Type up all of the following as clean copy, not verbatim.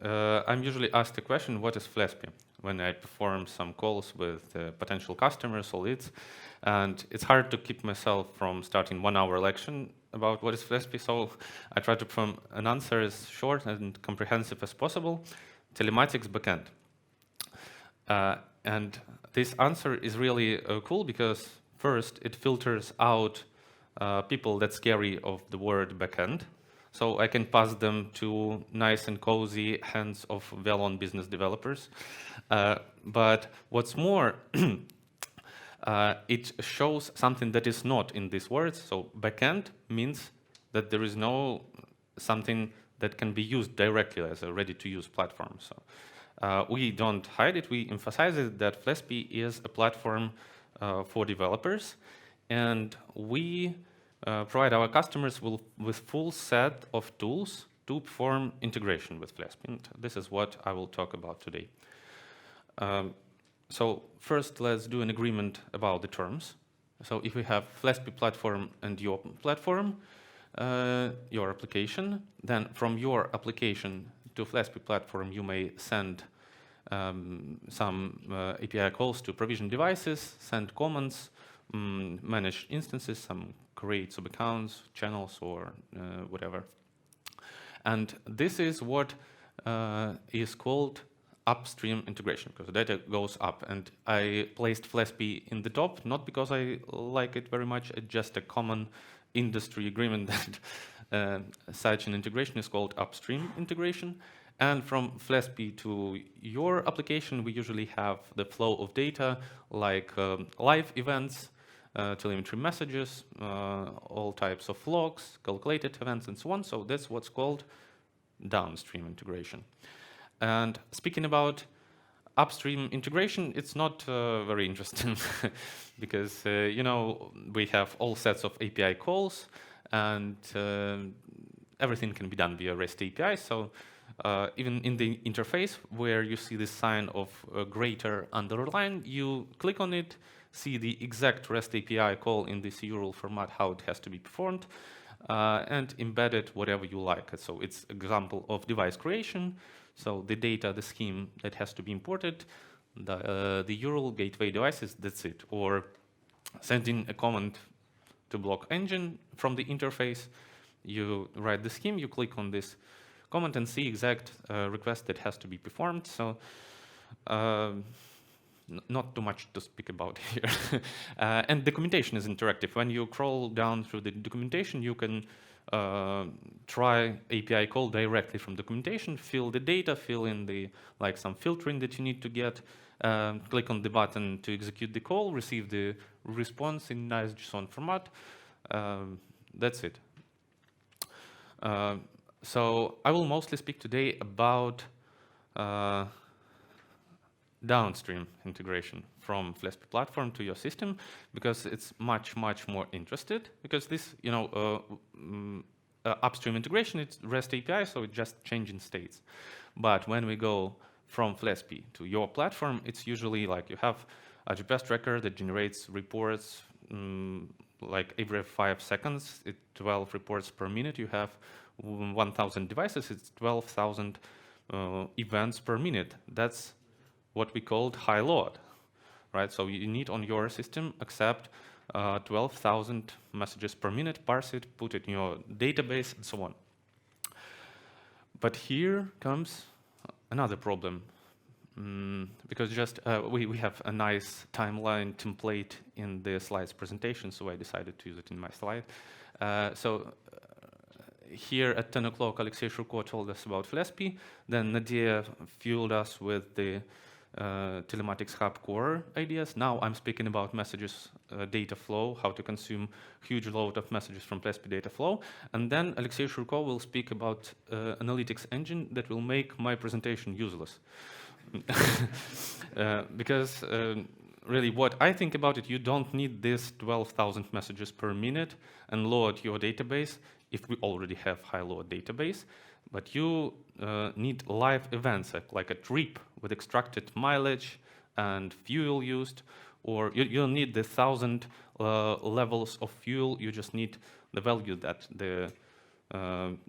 I'm usually asked the question, what is flespi? When I perform some calls with potential customers or leads. And it's hard to keep myself from starting 1-hour lecture about what is flespi, so I try to perform an answer as short and comprehensive as possible. Telematics backend. And this answer is really cool because first it filters out people that scary of the word backend. So I can pass them to nice and cozy hands of well-known business developers. But what's more, it shows something that is not in these words. So backend means that there is no something that can be used directly as a ready-to-use platform. So we don't hide it. We emphasize it that flespi is a platform for developers, and we provide our customers with full set of tools to perform integration with flespi. And this is what I will talk about today. So first, let's do an agreement about the terms. So if we have flespi platform and your platform, your application, then from your application to flespi platform, you may send some API calls to provision devices, send comments, manage instances, some create sub-accounts, channels, or whatever. And this is what is called upstream integration, because data goes up. And I placed flespi in the top, not because I like it very much, it's just a common industry agreement that such an integration is called upstream integration. And from flespi to your application, we usually have the flow of data like live events, telemetry messages, all types of logs, calculated events, and so on. So that's what's called downstream integration. And speaking about upstream integration, it's not very interesting because, you know, we have all sets of API calls and everything can be done via REST API. So even in the interface where you see this sign of greater underline, you click on it, see the exact REST API call in this URL format, how it has to be performed, and embed it whatever you like. So it's example of device creation. So the data, the scheme that has to be imported, the URL, gateway devices, that's it. Or sending a comment to block engine from the interface, you write the scheme, you click on this comment and see exact request that has to be performed. So not too much to speak about here. And documentation is interactive. When you crawl down through the documentation, you can try API call directly from documentation, fill the data, fill in the some filtering that you need to get, click on the button to execute the call, receive the response in nice JSON format. That's it. So I will mostly speak today about downstream integration from flespi platform to your system, because it's much more interested, because this, you know, upstream integration, it's REST API, so it's just changing states. But when we go from flespi to your platform, it's usually like you have a GPS tracker that generates reports like every 5 seconds, 12 reports per minute. You have 1,000 devices, it's 12,000 events per minute. That's what we called high load, right? So you need on your system accept 12,000 messages per minute, parse it, put it in your database, and so on. But here comes another problem, because just we have a nice timeline template in the slides presentation, so I decided to use it in my slide. Here at 10 o'clock, Alexey Shurko told us about flespi. Then Nadia fueled us with the telematics hub core ideas. Now I'm speaking about messages, data flow, how to consume huge load of messages from flespi data flow. And then Alexey Shurko will speak about analytics engine that will make my presentation useless. Because really what I think about it, you don't need this 12,000 messages per minute and load your database if we already have high load database, but you need live events like a trip with extracted mileage and fuel used, or you don't need the 1,000 levels of fuel, you just need the value that the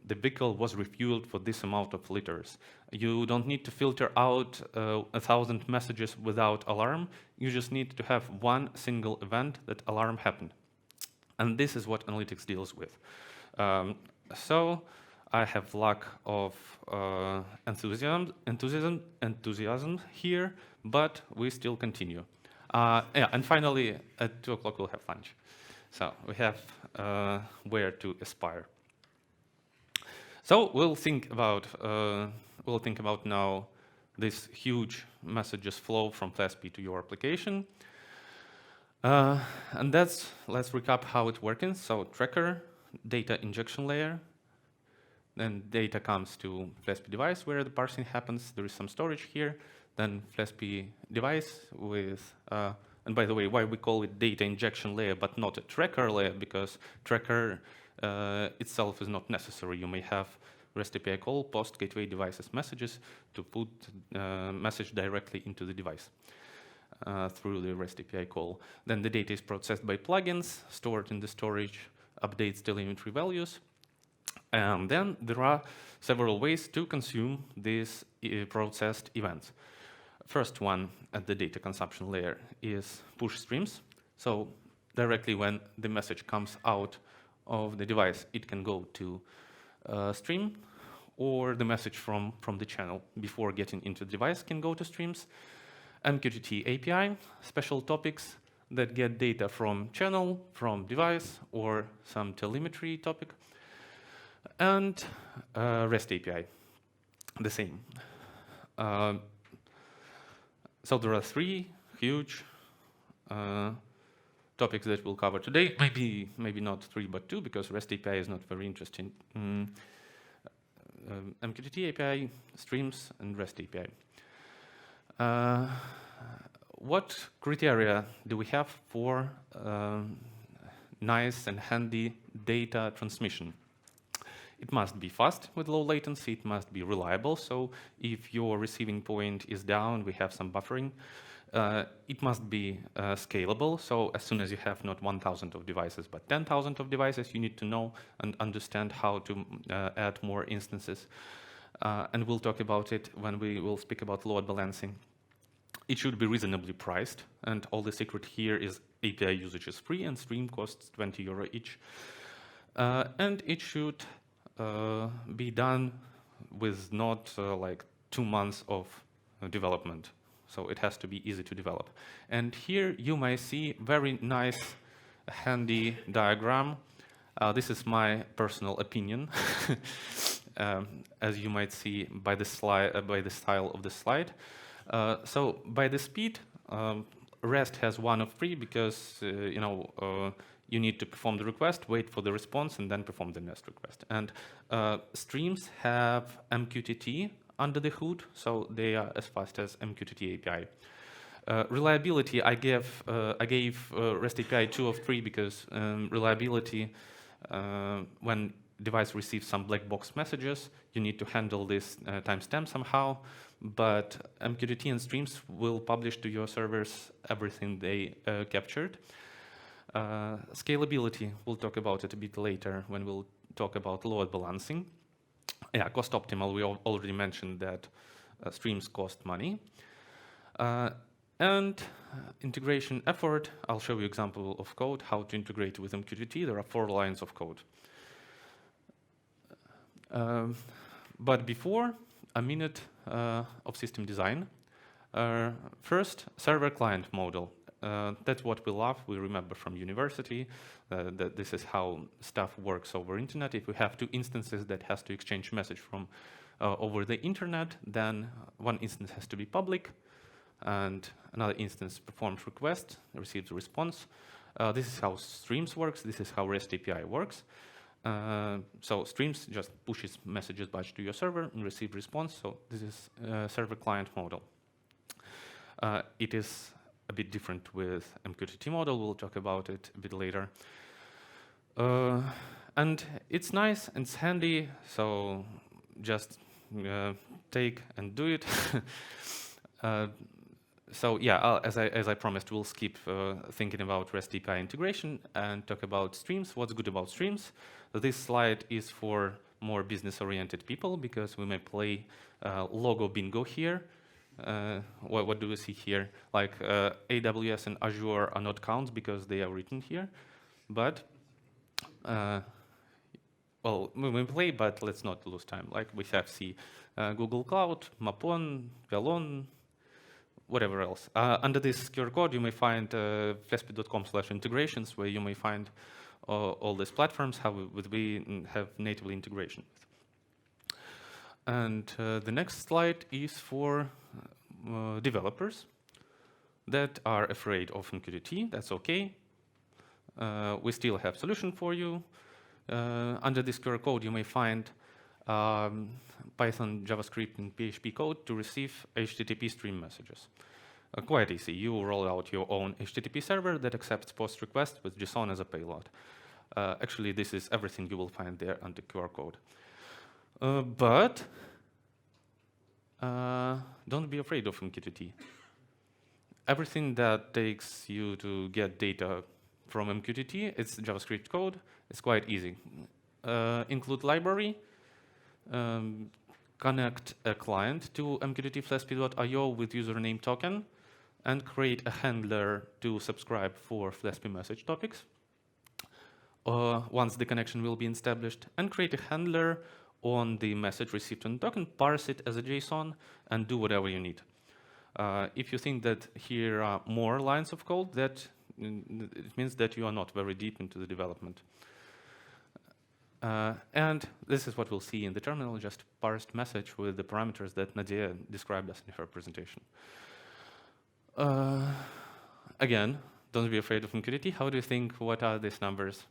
the vehicle was refueled for this amount of liters. You don't need to filter out 1,000 messages without alarm. You just need to have one single event that alarm happened. And this is what analytics deals with. So I have lack of enthusiasm here, but we still continue. Yeah, and finally, at 2 o'clock we'll have lunch. So we have where to aspire. So we'll think about now this huge messages flow from flespi to your application. And let's recap how it works. So tracker, data injection layer, then data comes to flespi device where the parsing happens. There is some storage here. Then flespi device with, and by the way, why we call it data injection layer but not a tracker layer, because tracker itself is not necessary. You may have REST API call, post gateway devices messages to put message directly into the device. Through the REST API call. Then the data is processed by plugins, stored in the storage, updates telemetry values. And then there are several ways to consume these processed events. First one at the data consumption layer is push streams. So directly when the message comes out of the device, it can go to stream, or the message from the channel before getting into the device can go to streams. MQTT API, special topics that get data from channel, from device, or some telemetry topic. And REST API, the same. So there are 3 huge topics that we'll cover today. Maybe not 3, but 2, because REST API is not very interesting. MQTT API, streams, and REST API. What criteria do we have for nice and handy data transmission? It must be fast with low latency, it must be reliable, so if your receiving point is down, we have some buffering. It must be scalable, so as soon as you have not 1,000 of devices, but 10,000 of devices, you need to know and understand how to add more instances. And we'll talk about it when we will speak about load balancing. It should be reasonably priced, and all the secret here is API usage is free and stream costs €20 each. And it should be done with not like 2 months of development. So it has to be easy to develop. And here you may see very nice, handy diagram. This is my personal opinion, as you might see by the slide, by the style of the slide. So by the speed, REST has 1 of 3 because you need to perform the request, wait for the response, and then perform the next request. And streams have MQTT under the hood, so they are as fast as MQTT API. Reliability, I gave REST API 2 of 3 because reliability, when device receives some black box messages, you need to handle this timestamp somehow, but MQTT and streams will publish to your servers everything they captured. Scalability, we'll talk about it a bit later when we'll talk about load balancing. Yeah, cost optimal, we already mentioned that streams cost money. And integration effort, I'll show you example of code, how to integrate with MQTT. There are 4 lines of code. But before, a minute of system design. First, server-client model. That's what we love. We remember from university that this is how stuff works over internet. If we have 2 instances that has to exchange message from over the internet, then one instance has to be public, and another instance performs request, receives a response. This is how streams works. This is how REST API works. So streams just pushes messages batch to your server and receive response. So this is server-client model. It is a bit different with MQTT model. We'll talk about it a bit later. And it's nice and it's handy, so just take and do it. So yeah, as I promised, we'll skip thinking about REST API integration and talk about streams. What's good about streams? So this slide is for more business-oriented people because we may play logo bingo here. What do we see here? Like AWS and Azure are not counts because they are written here, but well, we may play, but let's not lose time. Like we have Google Cloud, Mapon, Velon, whatever else. Under this QR code, you may find flespi.com/integrations, where you may find all these platforms how we have natively integration with. And the next slide is for developers that are afraid of MQTT. That's okay. We still have solution for you. Under this QR code, you may find Python, JavaScript, and PHP code to receive HTTP stream messages. Quite easy. You roll out your own HTTP server that accepts POST requests with JSON as a payload. Actually, this is everything you will find there under QR code. But don't be afraid of MQTT. Everything that takes you to get data from MQTT, it's JavaScript code. It's quite easy. Include library, connect a client to MQTT flespi.io with username token, and create a handler to subscribe for Flespi message topics. Once the connection will be established, and create a handler on the message received on token, parse it as a JSON, and do whatever you need. If you think that here are more lines of code, that it means that you are not very deep into the development. And this is what we'll see in the terminal, just parsed message with the parameters that Nadia described us in her presentation. Again, don't be afraid of MQTT. How do you think, what are these numbers?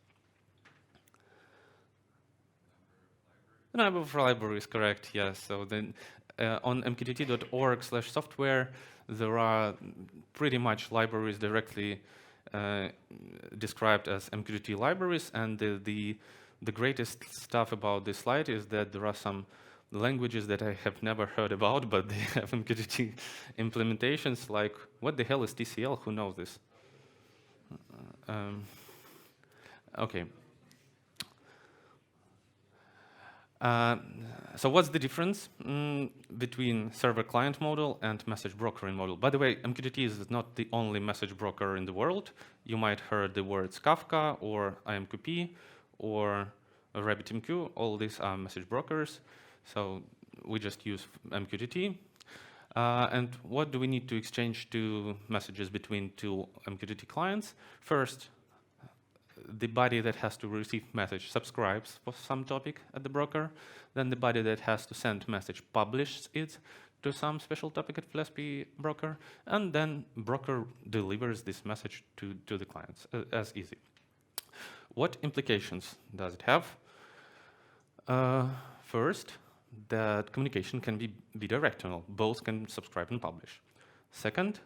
The number of libraries, correct, yes. So then on mqtt.org/software, there are pretty much libraries directly described as MQTT libraries, and the greatest stuff about this slide is that there are some languages that I have never heard about, but they have MQTT implementations. Like, what the hell is TCL? Who knows this? Okay. So what's the difference between server-client model and message brokering model? By the way, MQTT is not the only message broker in the world. You might heard the words Kafka or IMQP or RabbitMQ. All these are message brokers. So we just use MQTT. And what do we need to exchange two messages between two MQTT clients? First, the body that has to receive message subscribes for some topic at the broker. Then the body that has to send message publishes it to some special topic at Flespi broker. And then broker delivers this message to the clients, as easy. What implications does it have? First, that communication can be bidirectional. Both can subscribe and publish. Second,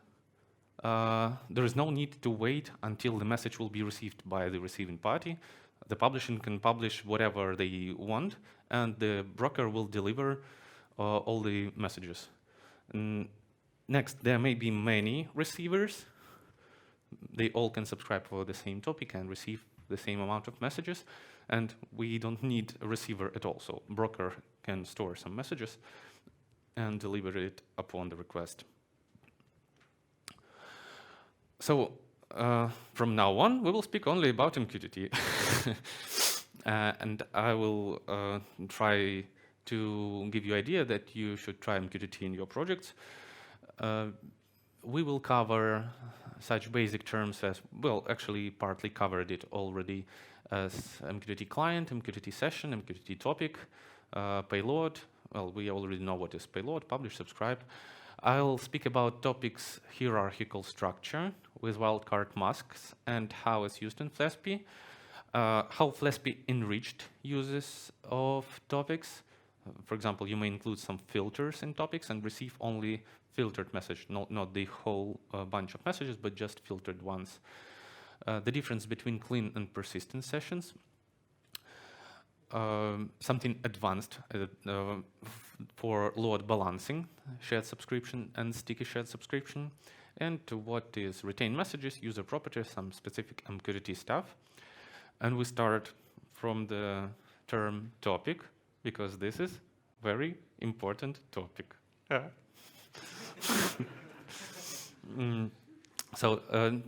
there is no need to wait until the message will be received by the receiving party. The publishing can publish whatever they want, and the broker will deliver all the messages. Next, there may be many receivers. They all can subscribe for the same topic and receive the same amount of messages, and we don't need a receiver at all. So broker can store some messages and deliver it upon the request. So from now on, we will speak only about MQTT. And I will try to give you an idea that you should try MQTT in your projects. We will cover such basic terms as, well, actually partly covered it already, as MQTT client, MQTT session, MQTT topic, payload. Well, we already know what is payload, publish, subscribe. I'll speak about topics hierarchical structure with wildcard masks and how it's used in Flespi, how Flespi enriched uses of topics. For example, you may include some filters in topics and receive only filtered message, not the whole bunch of messages, but just filtered ones. The difference between clean and persistent sessions. Something advanced for load balancing, shared subscription and sticky shared subscription, and to what is retained messages, user properties, some specific MQTT stuff. And we start from the term topic, because this is very important topic. So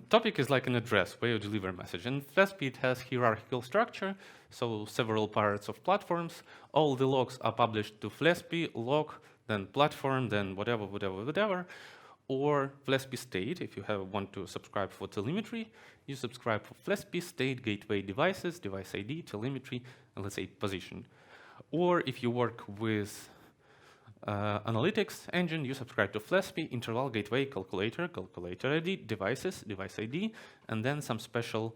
topic is like an address where you deliver a message. And flespi, it has hierarchical structure, so several parts of platforms. All the logs are published to flespi, log, then platform, then whatever. Or flespi state, if you want to subscribe for telemetry, you subscribe for flespi state, gateway devices, device ID, telemetry, and let's say position. Or if you work with analytics engine, you subscribe to flespi, interval, gateway, calculator, calculator ID, devices, device ID, and then some special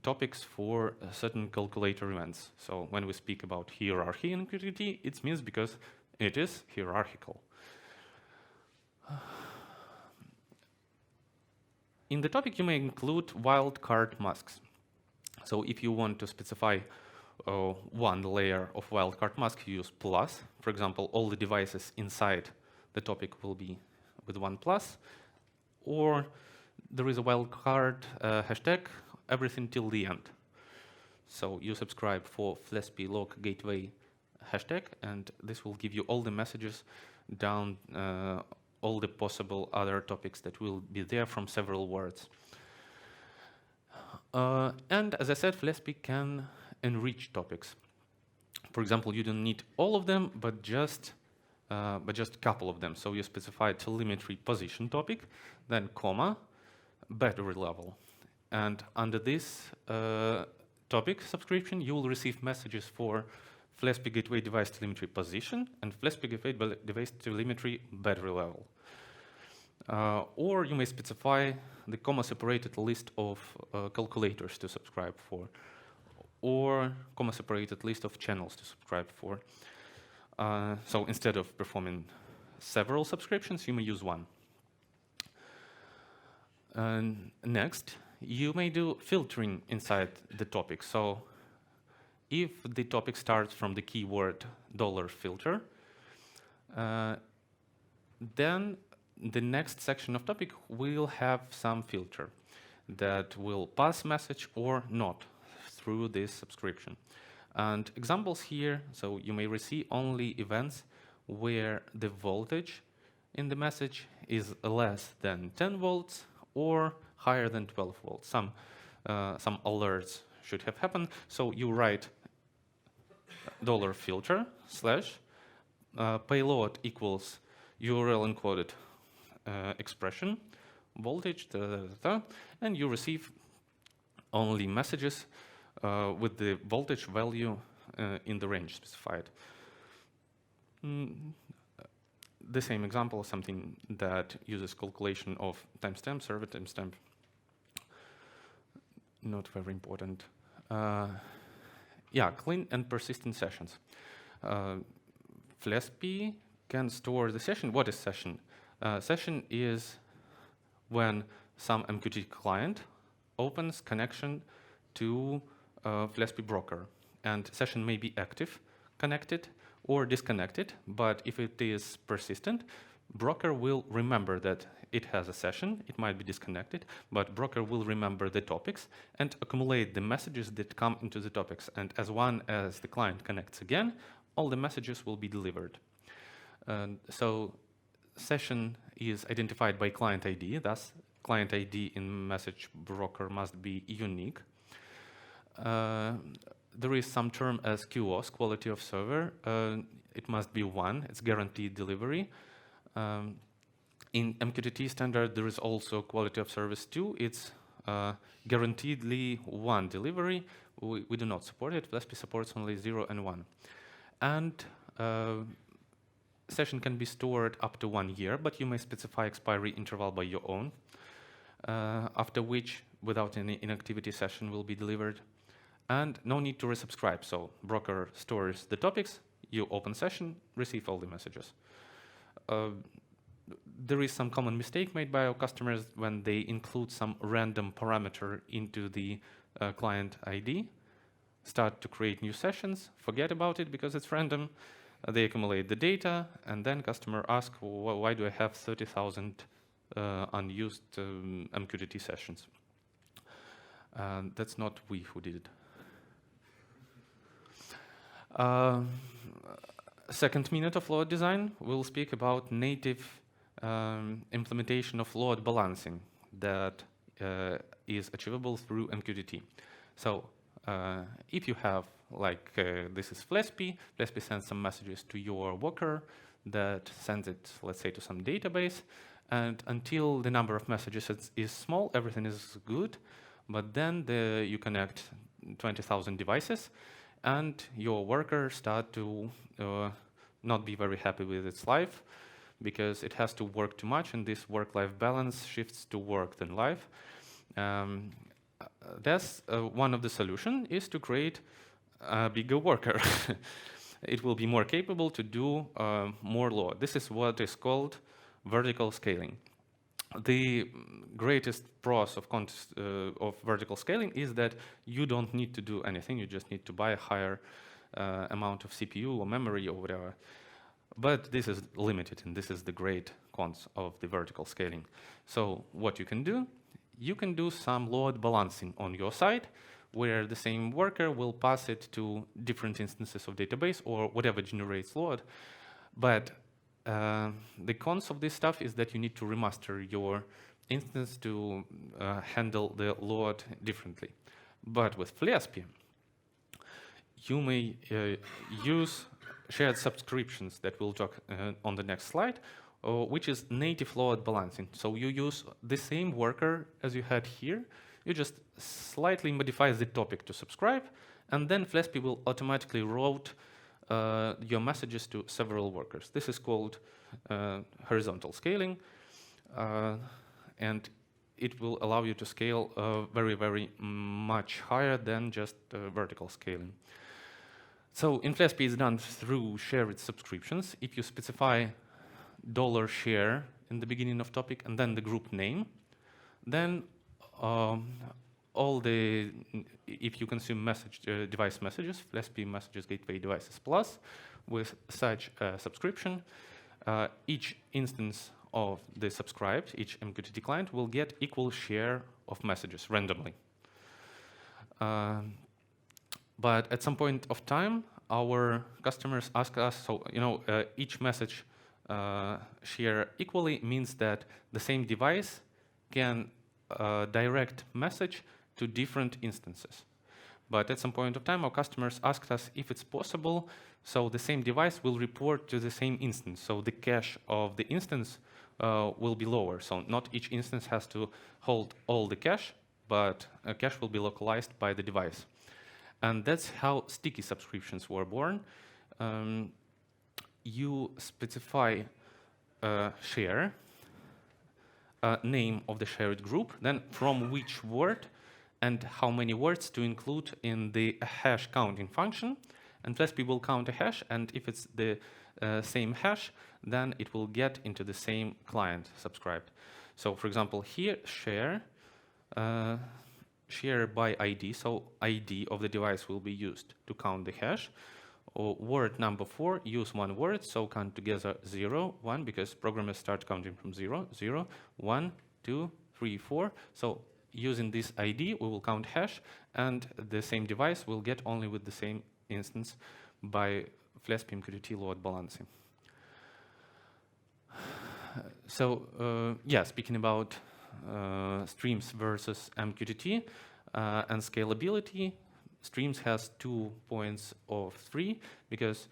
topics for certain calculator events. So when we speak about hierarchy in MQTT, it means because it is hierarchical. In the topic, you may include wildcard masks. So if you want to specify one layer of wildcard mask, you use plus. For example, all the devices inside the topic will be with one plus. Or there is a wildcard hashtag, everything till the end. So you subscribe for flespi log gateway hashtag, and this will give you all the messages down all the possible other topics that will be there from several words. And as I said, flespi can enrich topics. For example, you don't need all of them, but just a couple of them. So you specify telemetry position topic, then comma, battery level. And under this topic subscription, you will receive messages for flespi gateway device telemetry position and flespi gateway device telemetry battery level. Or you may specify the comma-separated list of calculators to subscribe for, or comma-separated list of channels to subscribe for. So instead of performing several subscriptions, you may use one. And next, you may do filtering inside the topic. So if the topic starts from the keyword $filter, then the next section of topic will have some filter that will pass message or not through this subscription. And examples here, so you may receive only events where the voltage in the message is less than 10 volts or higher than 12 volts. Some alerts should have happened. So you write $filter / payload equals URL encoded expression, voltage, and you receive only messages with the voltage value in the range specified. The same example, something that uses calculation of timestamp, server timestamp. Not very important. Yeah, clean and persistent sessions. flespi can store the session. What is session? Session is when some MQTT client opens connection to flespi broker, and session may be active, connected, or disconnected, but if it is persistent, broker will remember that it has a session. It might be disconnected, but broker will remember the topics and accumulate the messages that come into the topics. And as one as the client connects again, all the messages will be delivered. So session is identified by client ID, thus client ID in message broker must be unique. There is some term as QoS, quality of server. It must be one, it's guaranteed delivery. In MQTT standard, there is also quality of service 2. It's guaranteedly one delivery. We do not support it. flespi supports only 0 and 1. And session can be stored up to 1 year, but you may specify expiry interval by your own, after which, without any inactivity, session will be delivered. And no need to resubscribe. So broker stores the topics, you open session, receive all the messages. There is some common mistake made by our customers when they include some random parameter into the client ID, start to create new sessions, forget about it because it's random, they accumulate the data, and then customer asks, why do I have 30,000 unused MQTT sessions. That's not we who did it. Second minute of load design, we'll speak about native implementation of load balancing that is achievable through MQTT. So if you have, like, this is flespi sends some messages to your worker that sends it, let's say, to some database, and until the number of messages is small, everything is good, but then you connect 20,000 devices, and your worker start to not be very happy with its life because it has to work too much, and this work-life balance shifts to work than life. That's one of the solutions is to create a bigger worker. It will be more capable to do more load. This is what is called vertical scaling. The greatest pros of vertical scaling is that you don't need to do anything. You just need to buy a higher amount of CPU or memory or whatever. But this is limited, and this is the great cons of the vertical scaling. So what you can do some load balancing on your side, where the same worker will pass it to different instances of database or whatever generates load. But the cons of this stuff is that you need to remaster your instance to handle the load differently. But with flespi, you may use shared subscriptions that we'll talk on the next slide, which is native load balancing. So you use the same worker as you had here. You just slightly modify the topic to subscribe, and then flespi will automatically route your messages to several workers. This is called horizontal scaling, and it will allow you to scale very, very much higher than just vertical scaling. So in flespi, it's done through shared subscriptions. If you specify $share in the beginning of topic and then the group name, then if you consume device messages, flespi messages gateway devices plus, with such a subscription, each instance of the subscribed, each MQTT client will get equal share of messages randomly. But at some point of time, our customers ask us, so each message share equally means that the same device can direct message to different instances. But at some point of time, our customers asked us if it's possible, so the same device will report to the same instance. So the cache of the instance will be lower. So not each instance has to hold all the cache, but a cache will be localized by the device. And that's how sticky subscriptions were born. You specify share, name of the shared group, then from which word and how many words to include in the hash counting function. And flespi will count a hash, and if it's the same hash, then it will get into the same client subscribed. So for example, here, share by ID, so ID of the device will be used to count the hash. Or word number 4, use one word, so count together 0, 1, because programmers start counting from 0, 0, 1, 2, 3, 4. So using this ID, we will count hash, and the same device will get only with the same instance by flespi MQTT load balancing. So speaking about streams versus MQTT and scalability, streams has 2 points of 3, because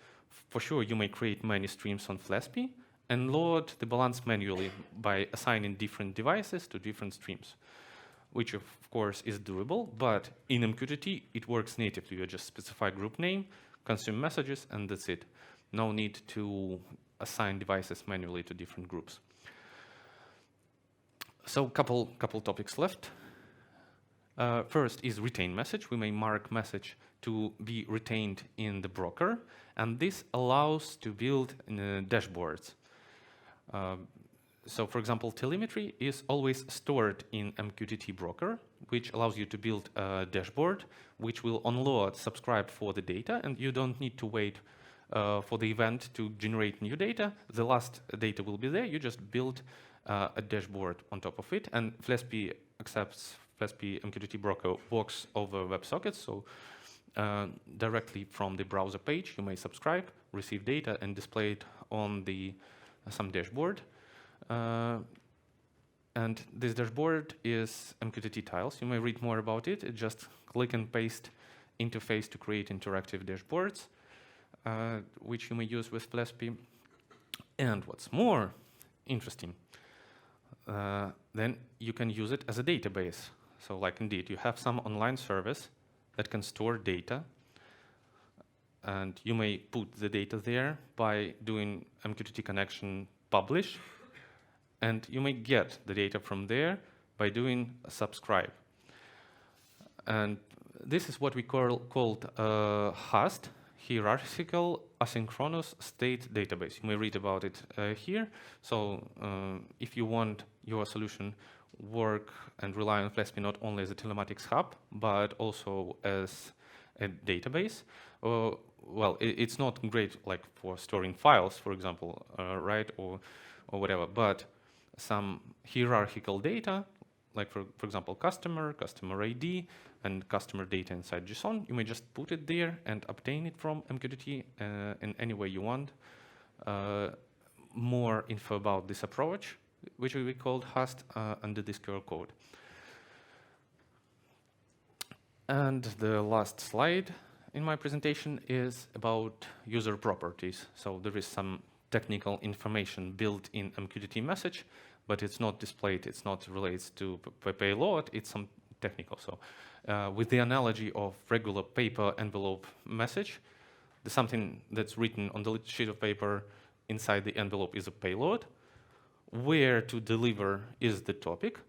for sure you may create many streams on flespi and load the balance manually by assigning different devices to different streams, which of course is doable, but in MQTT it works natively. You just specify group name, consume messages, and that's it. No need to assign devices manually to different groups. So couple topics left. First is retain message. We may mark message to be retained in the broker, and this allows to build dashboards. So for example, telemetry is always stored in MQTT broker, which allows you to build a dashboard which will unload subscribe for the data, and you don't need to wait for the event to generate new data. The last data will be there. You just build a dashboard on top of it, and flespi accepts flespi MQTT broker works over WebSockets, so directly from the browser page you may subscribe, receive data, and display it on the some dashboard. And this dashboard is MQTT tiles. You may read more about it. It's just click and paste interface to create interactive dashboards, which you may use with flespi. And what's more interesting, then you can use it as a database. So like indeed, you have some online service that can store data, and you may put the data there by doing MQTT connection publish, and you may get the data from there by doing a subscribe. And this is what we called HUST, hierarchical asynchronous state database. You may read about it here. So if you want your solution work and rely on flespi not only as a telematics hub, but also as a database, well, it's not great like for storing files, for example, right, or whatever, but some hierarchical data, like for example, customer ID, and customer data inside JSON, you may just put it there and obtain it from MQTT in any way you want. More info about this approach, which we called HUST, under this QR code. And the last slide in my presentation is about user properties. So there is some technical information built in MQTT message, but it's not displayed, it's not related to payload, it's some technical. So with the analogy of regular paper envelope message, something that's written on the sheet of paper inside the envelope is a payload, where to deliver is the topic,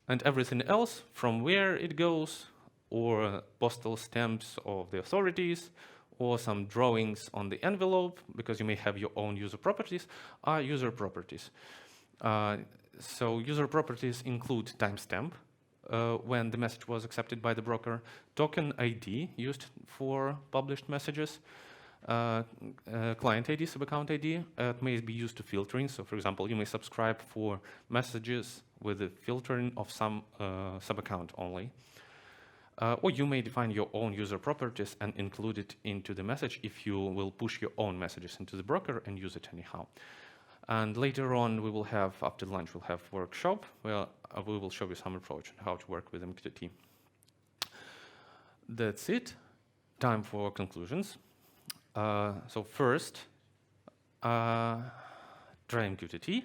and everything else from where it goes, or postal stamps of the authorities, or some drawings on the envelope, because you may have your own user properties, are user properties. So user properties include timestamp, when the message was accepted by the broker, token ID used for published messages, client ID, sub-account ID, may be used to filtering. So for example, you may subscribe for messages with the filtering of some sub-account only. Or you may define your own user properties and include it into the message if you will push your own messages into the broker and use it anyhow. And later on, we will have, after lunch, we'll have workshop where we will show you some approach on how to work with MQTT. That's it. Time for conclusions. So first, try MQTT.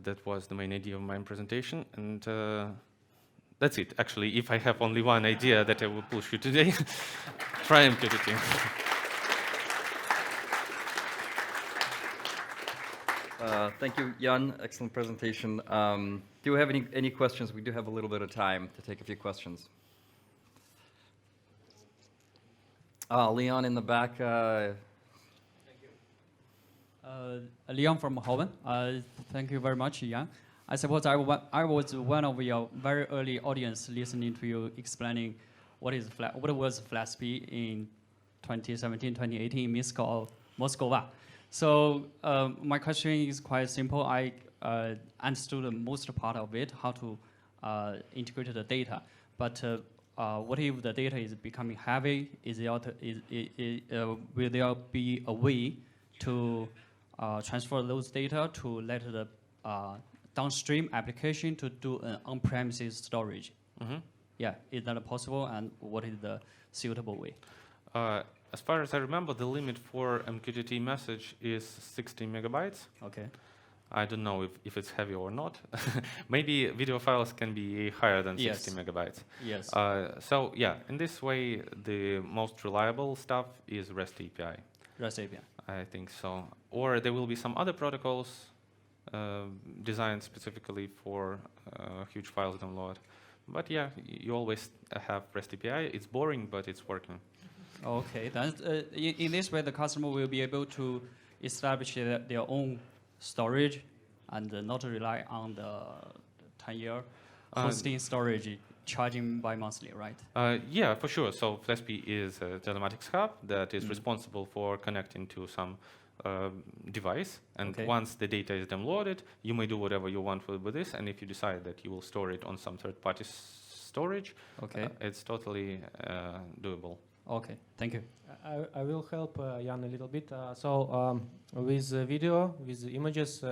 That was the main idea of my presentation. And that's it. Actually, if I have only one idea that I will push you today, try MQTT. Thank you, Jan. Excellent presentation. Do you have any questions? We do have a little bit of time to take a few questions. Leon in the back. Thank you. Leon from Holland. Thank you very much, Jan. I suppose I was one of your very early audience listening to you explaining what was flespi in 2017, 2018 in Moscow. So my question is quite simple. I understood most part of it, how to integrate the data. But what if the data is becoming heavy? Will there be a way to transfer those data to let the downstream application to do an on-premises storage? Mm-hmm. Yeah, is that possible? And what is the suitable way? As far as I remember, the limit for MQTT message is 60 megabytes. Okay. I don't know if it's heavy or not. Maybe video files can be higher than 60 megabytes. Yes. So yeah, in this way, the most reliable stuff is REST API. REST API. I think so. Or there will be some other protocols designed specifically for huge files download. But yeah, you always have REST API. It's boring, but it's working. Okay. Then, in this way, the customer will be able to establish their own storage and not rely on the 10-year hosting storage. charging bi-monthly, right? Yeah, for sure. So flespi is a telematics hub that is responsible for connecting to some device. And Okay. once the data is downloaded, you may do whatever you want with this. And if you decide that you will store it on some third-party storage, Okay. it's totally doable. Okay. Thank you. I will help Jan a little bit. With video, with the images,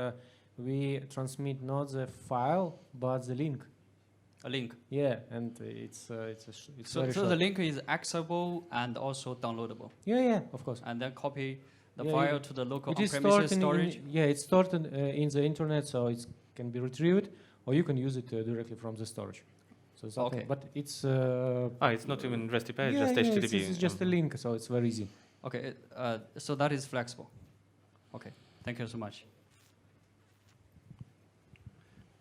we transmit not the file but the link. A link. Yeah, and it's So very the short. link is accessible and also downloadable, Yeah, of course. and then copy the Yeah, file to the local It is on-premises stored storage. yeah, it's stored in the internet, so it can be retrieved, or you can use it directly from the storage. So it's Okay. but it's It's not even REST API, it's yeah, just yeah, HTTP. it's just a link, so it's very easy. Okay. So that is flexible. Okay. Thank you so much.